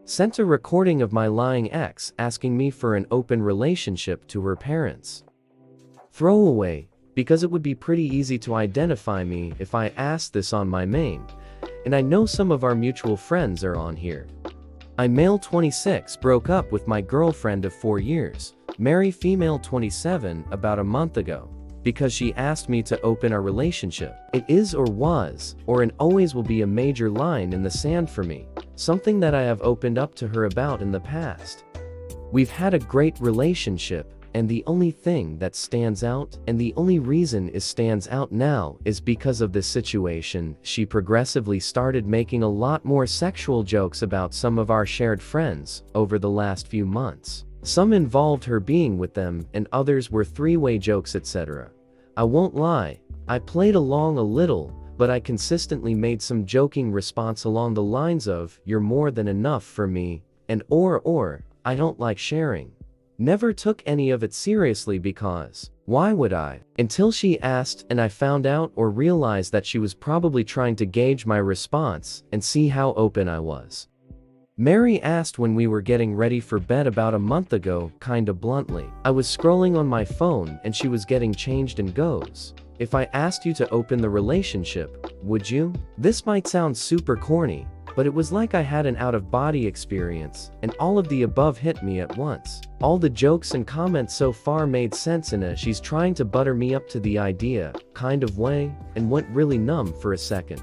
sent a recording of my lying ex asking me for an open relationship to her parents. Throwaway, because it would be pretty easy to identify me if I asked this on my main, and I know some of our mutual friends are on here. I, male 26, broke up with my girlfriend of 4 years, Mary, female 27, about a month ago, because she asked me to open our relationship. It is or was, or and always will be a major line in the sand for me, something that I have opened up to her about in the past. We've had a great relationship, and the only thing that stands out, and the only reason it stands out now, is because of this situation. She progressively started making a lot more sexual jokes about some of our shared friends over the last few months. Some involved her being with them, and others were three-way jokes, etc. I won't lie, I played along a little, but I consistently made some joking response along the lines of, "You're more than enough for me," and or, "I don't like sharing." Never took any of it seriously because, why would I? Until she asked and I found out or realized that she was probably trying to gauge my response and see how open I was. Mary asked when we were getting ready for bed about a month ago, kinda bluntly. I was scrolling on my phone and she was getting changed and goes, "If I asked you to open the relationship, would you?" This might sound super corny, but it was like I had an out-of-body experience, and all of the above hit me at once. All the jokes and comments so far made sense in a "she's trying to butter me up to the idea" kind of way, and went really numb for a second.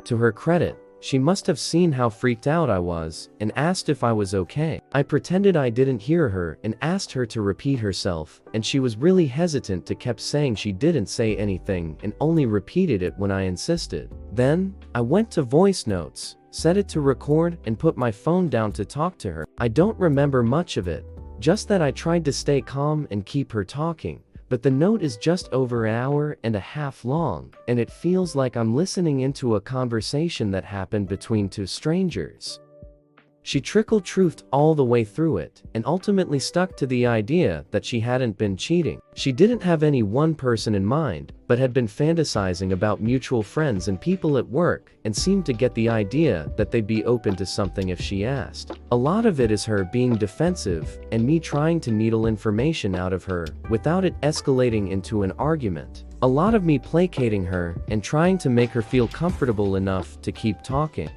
To her credit, she must have seen how freaked out I was, and asked if I was okay. I pretended I didn't hear her and asked her to repeat herself, and she was really hesitant to kept saying she didn't say anything and only repeated it when I insisted. Then, I went to voice notes, set it to record, and put my phone down to talk to her. I don't remember much of it, just that I tried to stay calm and keep her talking. But the note is just over an hour and a half long, and it feels like I'm listening into a conversation that happened between two strangers. She trickle-truthed all the way through it, and ultimately stuck to the idea that she hadn't been cheating. She didn't have any one person in mind, but had been fantasizing about mutual friends and people at work, and seemed to get the idea that they'd be open to something if she asked. A lot of it is her being defensive, and me trying to needle information out of her, without it escalating into an argument. A lot of me placating her, and trying to make her feel comfortable enough to keep talking.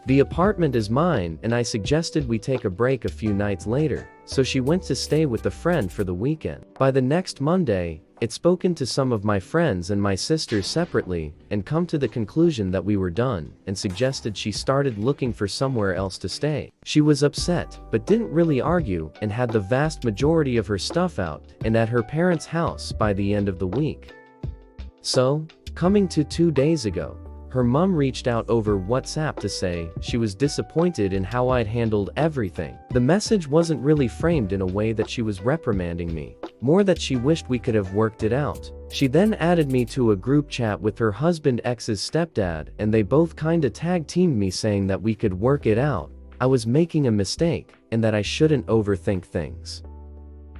The apartment is mine, and I suggested we take a break a few nights later, so she went to stay with a friend for the weekend. By the next Monday, I'd spoken to some of my friends and my sisters separately, and come to the conclusion that we were done, and suggested she started looking for somewhere else to stay. She was upset, but didn't really argue, and had the vast majority of her stuff out, and at her parents' house by the end of the week. So, coming to 2 days ago, her mum reached out over WhatsApp to say she was disappointed in how I'd handled everything. The message wasn't really framed in a way that she was reprimanding me, more that she wished we could have worked it out. She then added me to a group chat with her husband ex's stepdad, and they both kinda tag-teamed me saying that we could work it out, I was making a mistake, and that I shouldn't overthink things.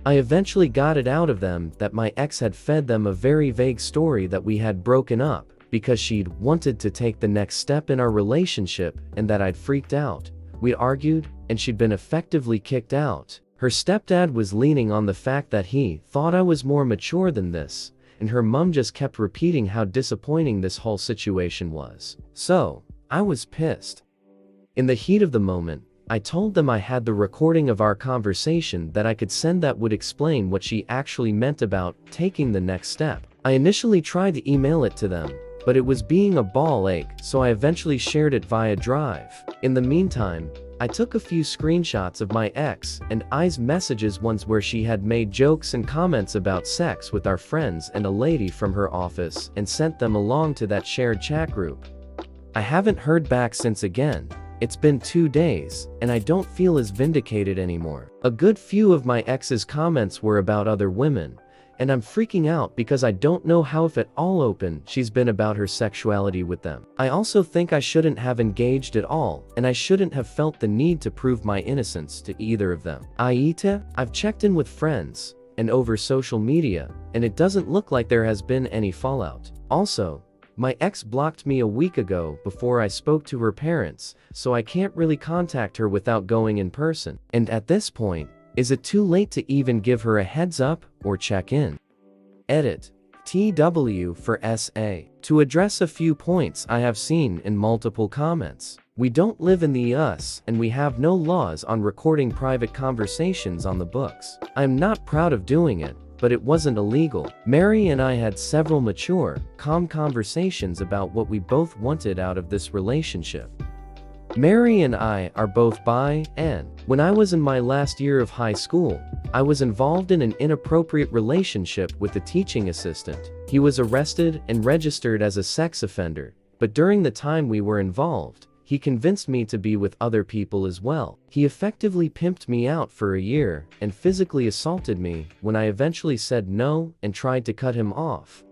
I eventually got it out of them that my ex had fed them a very vague story that we had broken up, because she'd wanted to take the next step in our relationship, and that I'd freaked out. We'd argued, and she'd been effectively kicked out. Her stepdad was leaning on the fact that he thought I was more mature than this, and her mum just kept repeating how disappointing this whole situation was. So, I was pissed. In the heat of the moment, I told them I had the recording of our conversation that I could send that would explain what she actually meant about taking the next step. I initially tried to email it to them, but it was being a ball ache, so I eventually shared it via Drive. In the meantime, I took a few screenshots of my ex and I's messages, ones where she had made jokes and comments about sex with our friends and a lady from her office, and sent them along to that shared chat group. I haven't heard back since again. It's been 2 days, and I don't feel as vindicated anymore. A good few of my ex's comments were about other women, and I'm freaking out because I don't know how, if at all, open she's been about her sexuality with them. I also think I shouldn't have engaged at all, and I shouldn't have felt the need to prove my innocence to either of them. I've checked in with friends, and over social media, and it doesn't look like there has been any fallout. Also, My ex blocked me a week ago before I spoke to her parents, so I can't really contact her without going in person. And at this point, is it too late to even give her a heads up or check in? Edit. TW for SA. To address a few points I have seen in multiple comments. We don't live in the US, and we have no laws on recording private conversations on the books. I'm not proud of doing it, but it wasn't illegal. Mary and I had several mature, calm conversations about what we both wanted out of this relationship. Mary and I are both bi, and when I was in my last year of high school, I was involved in an inappropriate relationship with a teaching assistant. He was arrested and registered as a sex offender, but during the time we were involved, he convinced me to be with other people as well. He effectively pimped me out for a year and physically assaulted me when I eventually said no and tried to cut him off.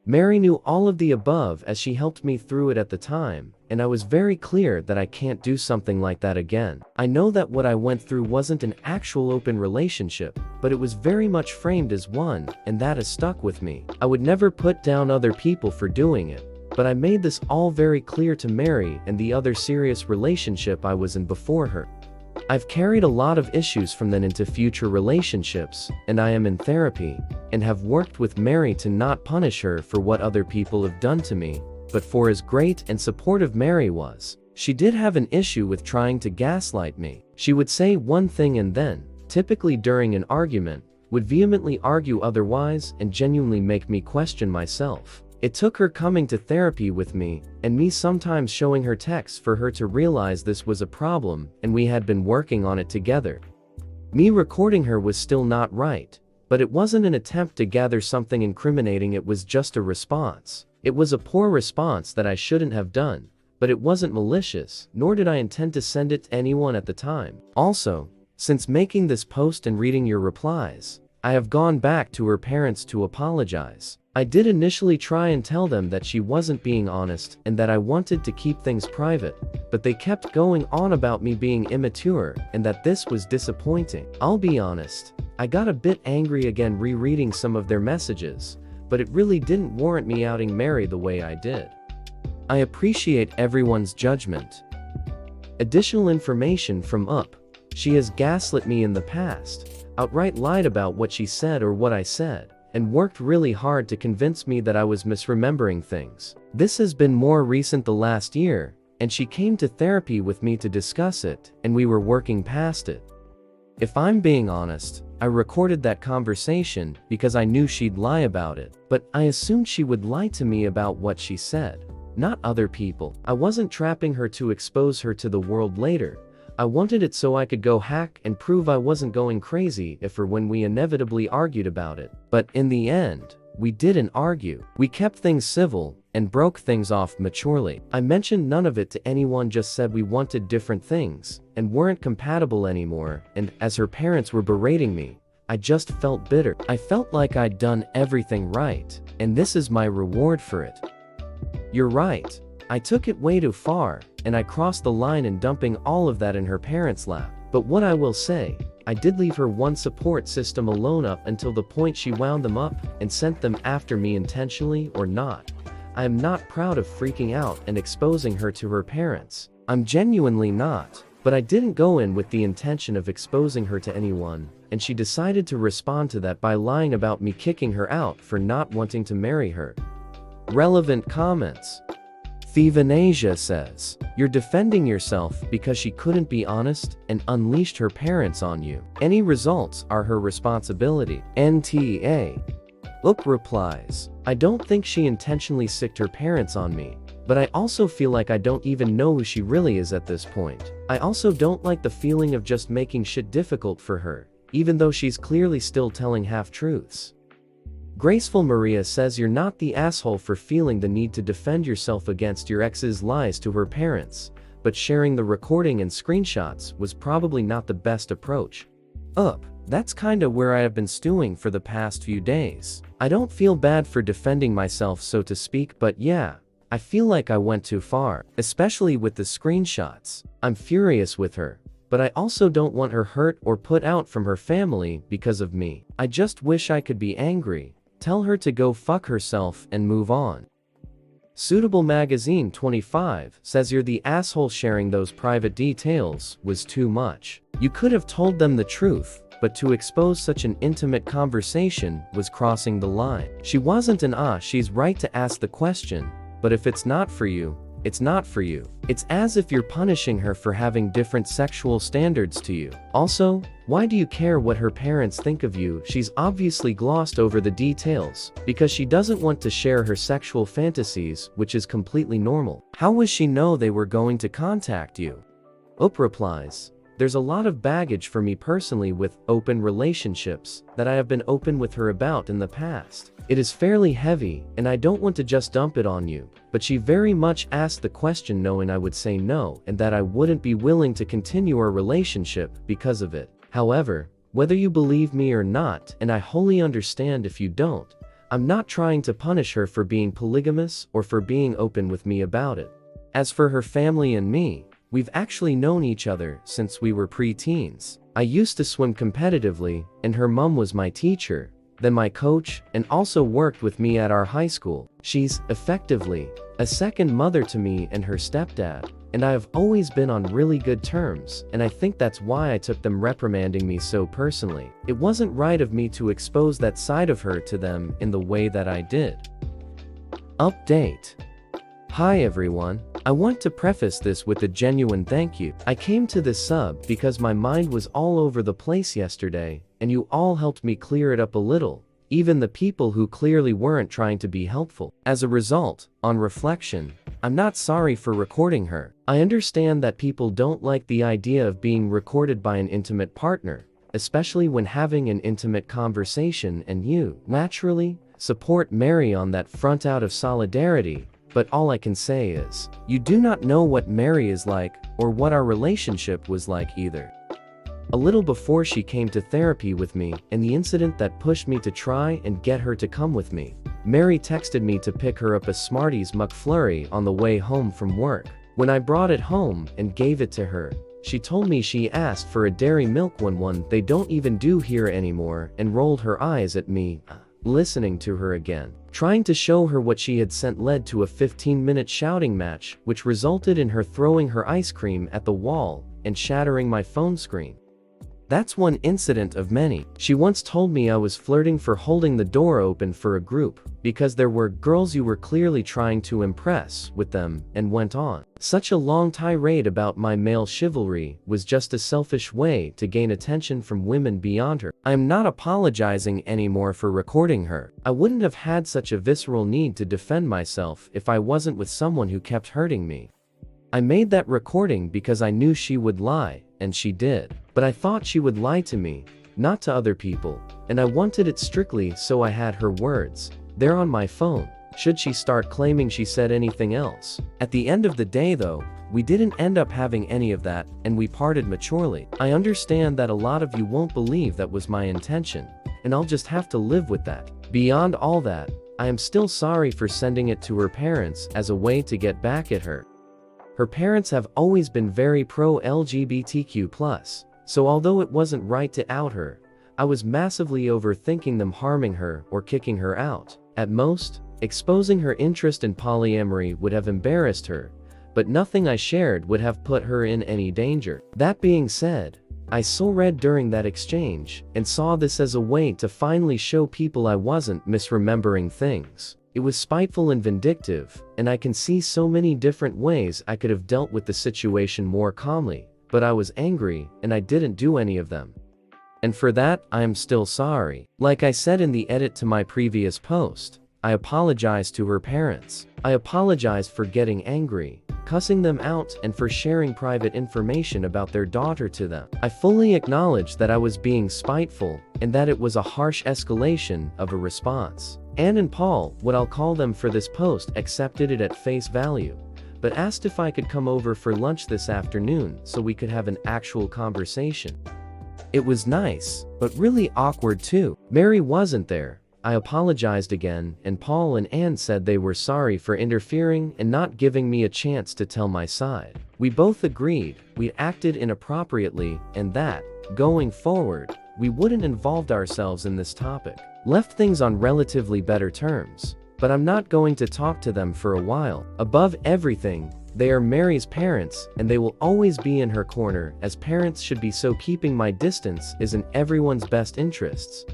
Mary knew all of the above as she helped me through it at the time, and I was very clear that I can't do something like that again. I know that what I went through wasn't an actual open relationship, but it was very much framed as one, and that has stuck with me. I would never put down other people for doing it, but I made this all very clear to Mary and the other serious relationship I was in before her. I've carried a lot of issues from then into future relationships, and I am in therapy, and have worked with Mary to not punish her for what other people have done to me, but for as great and supportive Mary was, she did have an issue with trying to gaslight me. She would say one thing and then, typically during an argument, would vehemently argue otherwise and genuinely make me question myself. It took her coming to therapy with me, and me sometimes showing her texts for her to realize this was a problem, and we had been working on it together. Me recording her was still not right, but it wasn't an attempt to gather something incriminating, it was just a response. It was a poor response that I shouldn't have done, but it wasn't malicious, nor did I intend to send it to anyone at the time. Also, since making this post and reading your replies, I have gone back to her parents to apologize. I did initially try and tell them that she wasn't being honest and that I wanted to keep things private, but they kept going on about me being immature and that this was disappointing. I'll be honest, I got a bit angry again rereading some of their messages, but it really didn't warrant me outing Mary the way I did. I appreciate everyone's judgment. Additional information from UP. She has gaslit me in the past, outright lied about what she said or what I said, and worked really hard to convince me that I was misremembering things. This has been more recent the last year, and she came to therapy with me to discuss it, and we were working past it. If I'm being honest, I recorded that conversation because I knew she'd lie about it, but I assumed she would lie to me about what she said, not other people. I wasn't trapping her to expose her to the world later. I wanted it so I could go hack and prove I wasn't going crazy if or when we inevitably argued about it. But in the end, we didn't argue. We kept things civil and broke things off maturely. I mentioned none of it to anyone, just said we wanted different things and weren't compatible anymore, and as her parents were berating me, I just felt bitter. I felt like I'd done everything right, and this is my reward for it. You're right. I took it way too far, and I crossed the line in dumping all of that in her parents' lap. But what I will say, I did leave her one support system alone up until the point she wound them up and sent them after me intentionally or not. I am not proud of freaking out and exposing her to her parents. I'm genuinely not. But I didn't go in with the intention of exposing her to anyone, and she decided to respond to that by lying about me kicking her out for not wanting to marry her. Relevant comments. Thevanasia says, you're defending yourself because she couldn't be honest and unleashed her parents on you. Any results are her responsibility. NTA. Up replies, I don't think she intentionally sicked her parents on me, but I also feel like I don't even know who she really is at this point. I also don't like the feeling of just making shit difficult for her, even though she's clearly still telling half-truths. Graceful Maria says you're not the asshole for feeling the need to defend yourself against your ex's lies to her parents, but sharing the recording and screenshots was probably not the best approach. That's kinda where I have been stewing for the past few days. I don't feel bad for defending myself, so to speak, but yeah, I feel like I went too far, especially with the screenshots. I'm furious with her, but I also don't want her hurt or put out from her family because of me. I just wish I could be angry, tell her to go fuck herself and move on. Suitable Magazine 25 says you're the asshole sharing those private details was too much. You could have told them the truth, but to expose such an intimate conversation was crossing the line. She wasn't she's right to ask the question, but if it's not for you, it's not for you. It's as if you're punishing her for having different sexual standards to you. Also, why do you care what her parents think of you? She's obviously glossed over the details, because she doesn't want to share her sexual fantasies, which is completely normal. How was she know they were going to contact you? Oprah replies, there's a lot of baggage for me personally with open relationships that I have been open with her about in the past. It is fairly heavy, and I don't want to just dump it on you, but she very much asked the question knowing I would say no and that I wouldn't be willing to continue our relationship because of it. However, whether you believe me or not, and I wholly understand if you don't, I'm not trying to punish her for being polygamous or for being open with me about it. As for her family and me, we've actually known each other since we were pre-teens. I used to swim competitively, and her mom was my teacher, then my coach, and also worked with me at our high school. She's, effectively, a second mother to me and her stepdad, and I have always been on really good terms, and I think that's why I took them reprimanding me so personally. It wasn't right of me to expose that side of her to them in the way that I did. Update. Hi everyone. I want to preface this with a genuine thank you. I came to this sub because my mind was all over the place yesterday, and you all helped me clear it up a little, even the people who clearly weren't trying to be helpful. As a result, on reflection, I'm not sorry for recording her. I understand that people don't like the idea of being recorded by an intimate partner, especially when having an intimate conversation, and you, naturally, support Mary on that front out of solidarity. But all I can say is, you do not know what Mary is like, or what our relationship was like either. A little before she came to therapy with me, and the incident that pushed me to try and get her to come with me, Mary texted me to pick her up a Smarties McFlurry on the way home from work. When I brought it home and gave it to her, she told me she asked for a Dairy Milk one they don't even do here anymore, and rolled her eyes at me, listening to her again. Trying to show her what she had sent led to a 15-minute shouting match, which resulted in her throwing her ice cream at the wall and shattering my phone screen. That's one incident of many. She once told me I was flirting for holding the door open for a group, because there were girls you were clearly trying to impress with them, and went on. Such a long tirade about my male chivalry was just a selfish way to gain attention from women beyond her. I am not apologizing anymore for recording her. I wouldn't have had such a visceral need to defend myself if I wasn't with someone who kept hurting me. I made that recording because I knew she would lie, and she did. But I thought she would lie to me, not to other people, and I wanted it strictly so I had her words. They're on my phone, should she start claiming she said anything else. At the end of the day though, we didn't end up having any of that, and we parted maturely. I understand that a lot of you won't believe that was my intention, and I'll just have to live with that. Beyond all that, I am still sorry for sending it to her parents as a way to get back at her. Her parents have always been very pro-LGBTQ+, so although it wasn't right to out her, I was massively overthinking them harming her or kicking her out. At most, exposing her interest in polyamory would have embarrassed her, but nothing I shared would have put her in any danger. That being said, I so read during that exchange, and saw this as a way to finally show people I wasn't misremembering things. It was spiteful and vindictive, and I can see so many different ways I could have dealt with the situation more calmly, but I was angry, and I didn't do any of them. And for that, I am still sorry. Like I said in the edit to my previous post, I apologize to her parents. I apologize for getting angry, cussing them out, and for sharing private information about their daughter to them. I fully acknowledge that I was being spiteful, and that it was a harsh escalation of a response. Anne and Paul, what I'll call them for this post, accepted it at face value, but asked if I could come over for lunch this afternoon so we could have an actual conversation. It was nice, but really awkward too. Mary wasn't there. I apologized again, and Paul and Anne said they were sorry for interfering and not giving me a chance to tell my side. We both agreed we acted inappropriately, and that, going forward, we wouldn't involve ourselves in this topic. Left things on relatively better terms, but I'm not going to talk to them for a while. Above everything, they are Mary's parents, and they will always be in her corner, as parents should be, so keeping my distance is in everyone's best interests.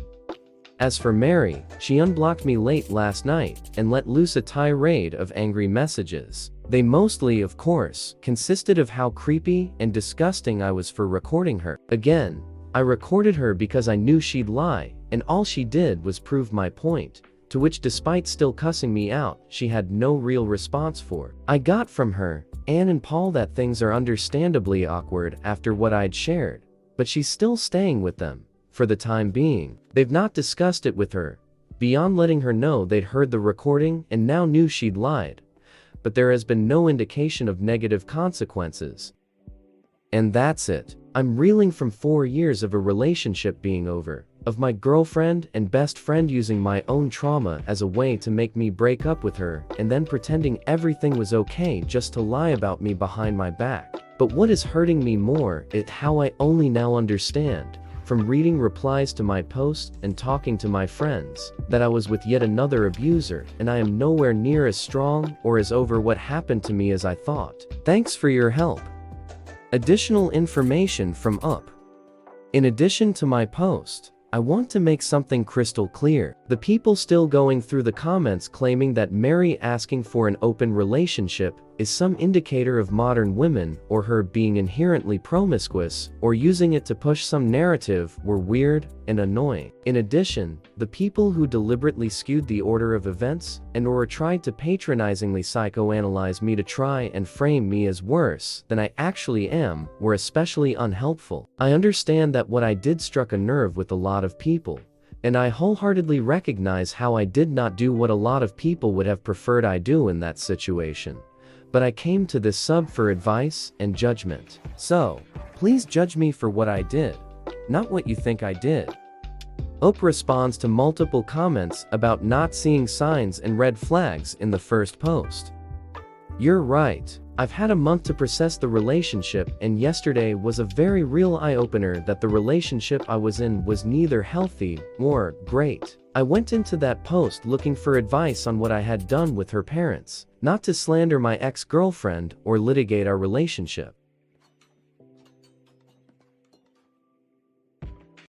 As for Mary, she unblocked me late last night and let loose a tirade of angry messages. They mostly, of course, consisted of how creepy and disgusting I was for recording her. Again, I recorded her because I knew she'd lie, and all she did was prove my point, to which, despite still cussing me out, she had no real response for. I got from her, Anne and Paul, that things are understandably awkward after what I'd shared, but she's still staying with them, for the time being. They've not discussed it with her, beyond letting her know they'd heard the recording and now knew she'd lied, but there has been no indication of negative consequences. And that's it. I'm reeling from 4 years of a relationship being over, of my girlfriend and best friend using my own trauma as a way to make me break up with her, and then pretending everything was okay just to lie about me behind my back. But what is hurting me more is how I only now understand, from reading replies to my posts and talking to my friends, that I was with yet another abuser, and I am nowhere near as strong or as over what happened to me as I thought. Thanks for your help. Additional information from Up. In addition to my post, I want to make something crystal clear. The people still going through the comments claiming that Mary asking for an open relationship is some indicator of modern women, or her being inherently promiscuous, or using it to push some narrative, were weird and annoying. In addition, the people who deliberately skewed the order of events and/or tried to patronizingly psychoanalyze me to try and frame me as worse than I actually am were especially unhelpful. I understand that what I did struck a nerve with a lot of people, and I wholeheartedly recognize how I did not do what a lot of people would have preferred I do in that situation. But I came to this sub for advice and judgment. So, please judge me for what I did, not what you think I did. Up responds to multiple comments about not seeing signs and red flags in the first post. You're right. I've had a month to process the relationship, and yesterday was a very real eye-opener that the relationship I was in was neither healthy nor great. I went into that post looking for advice on what I had done with her parents, not to slander my ex-girlfriend or litigate our relationship.